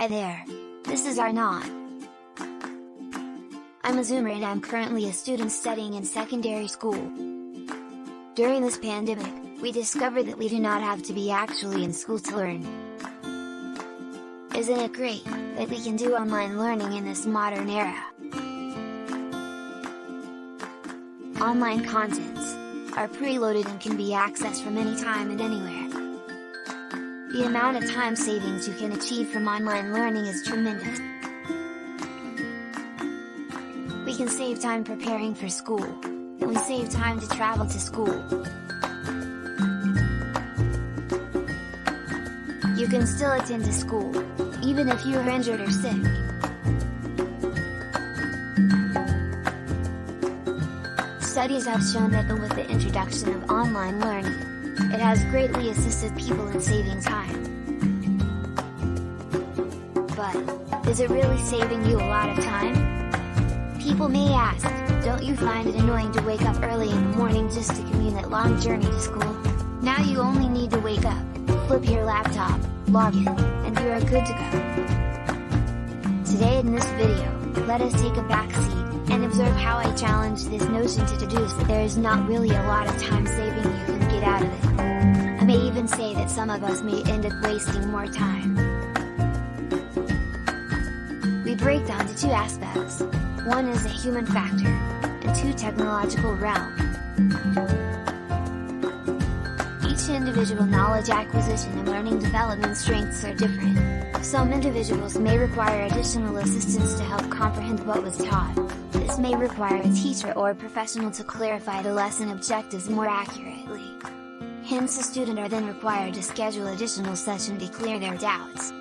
Hi there, this is ARNON. I'm a Zoomer and I'm currently a student studying in secondary school. During this pandemic, we discovered that we do not have to be actually in school to learn. Isn't it great that we can do online learning in this modern era? Online contents are preloaded and can be accessed from any time and anywhere. The amount of time savings you can achieve from online learning is tremendous. We can save time preparing for school, and we save time to travel to school. You can still attend to school, even if you are injured or sick. Studies have shown that with the introduction of online learning, it has greatly assisted people in saving time. But, is it really saving you a lot of time? People may ask, don't you find it annoying to wake up early in the morning just to commute that long journey to school? Now you only need to wake up, flip your laptop, log in, and you are good to go. Today in this video, let us take a backseat, and observe how I challenge this notion to deduce that there is not really a lot of time saving you can get out of it. I may even say that some of us may end up wasting more time. We break down to two aspects. One is a human factor, and two technological realm. Each individual knowledge acquisition and learning development strengths are different. Some individuals may require additional assistance to help comprehend what was taught. This may require a teacher or a professional to clarify the lesson objectives more accurately. Hence a student are then required to schedule additional sessions to clear their doubts.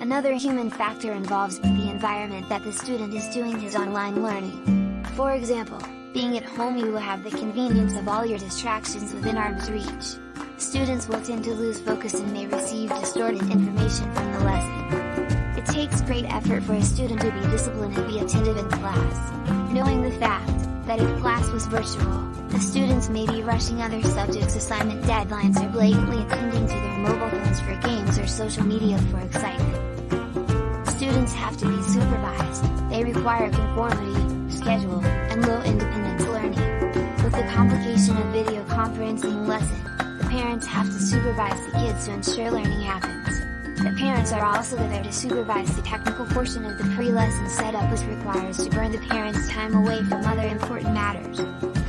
Another human factor involves the environment that the student is doing his online learning. For example, being at home you will have the convenience of all your distractions within arm's reach. Students will tend to lose focus and may receive distorted information from the lesson. It takes great effort for a student to be disciplined and be attentive in class. Knowing the fact that if class was virtual, the students may be rushing other subjects' assignment deadlines or blatantly attending to their mobile phones for games or social media for excitement. Students have to be supervised, they require conformity, schedule, and low independence learning. With the complication of video conferencing lesson, the parents have to supervise the kids to ensure learning happens. The parents are also there to supervise the technical portion of the pre-lesson setup, which requires to burn the parents' time away from other important matters.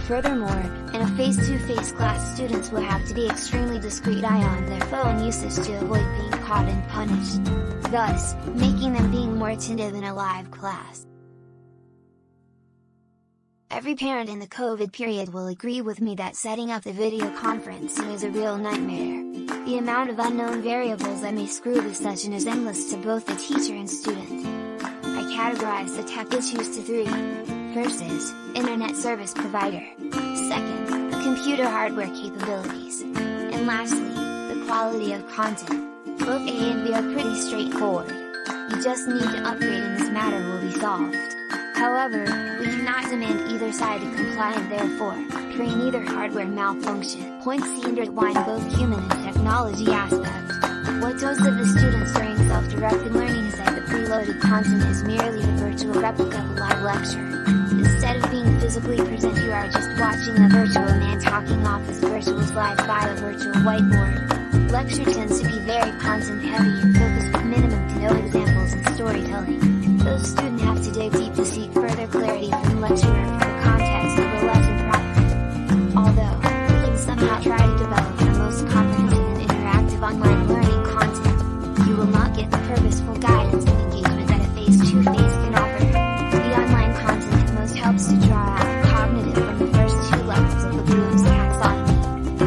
Furthermore, in a face-to-face class students will have to be extremely discreet on their phone usage to avoid being caught and punished, thus, making them being more attentive in a live class. Every parent in the COVID period will agree with me that setting up the video conferencing is a real nightmare. The amount of unknown variables that may screw the session is endless to both the teacher and student. I categorize the tech issues to three. First is, internet service provider. Second, the computer hardware capabilities. And lastly, the quality of content. Both A and B are pretty straightforward. You just need to upgrade and this matter will be solved. However, we cannot demand either side to comply and therefore, create either hardware malfunction. Point C intertwine both human and technology aspects. What does of the students during self-directed learning is that the preloaded content is merely the virtual replica of a live lecture. Instead of being physically present, you are just watching a virtual man talking off his virtual slides by a virtual whiteboard. Lecture tends to be very content heavy and focused with minimum to no examples and storytelling. Those students have to dig deep to seek further clarity from the lecturer for the context of the lesson proper. Although, we can somehow try to develop the most comprehensive and interactive online learning content, you will not get the purposeful guidance and engagement that a face-to-face can offer. The online content at most helps to draw out cognitive from the first two levels of the Bloom's taxonomy.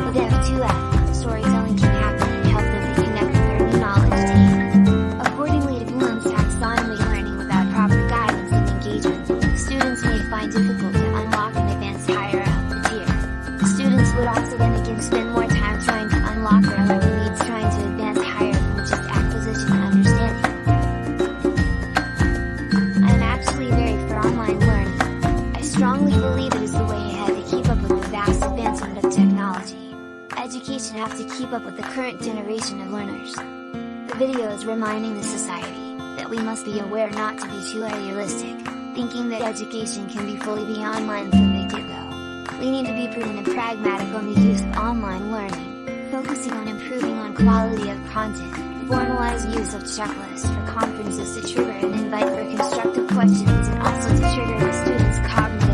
With F2F, storytelling can happen and help them to connect with their new knowledge team. Accordingly to Bloom's taxonomy, learning without proper guidance and engagement, students may find difficult to unlock and advance higher up the tier. Students would also then again spend more time trying to unlock their learning needs, trying to advance higher from just acquisition and understanding. I am actually very for online learning. I strongly believe it is the way ahead to keep up with the vast advancement of technology. Education has to keep up with the current generation of learners. The video is reminding the society that we must be aware not to be too idealistic, thinking that education can be fully be online from the get-go. We need to be prudent and pragmatic on the use of online learning, focusing on improving on quality of content, formalize use of checklists for conferences to trigger and invite for constructive questions and also to trigger the students' cognitive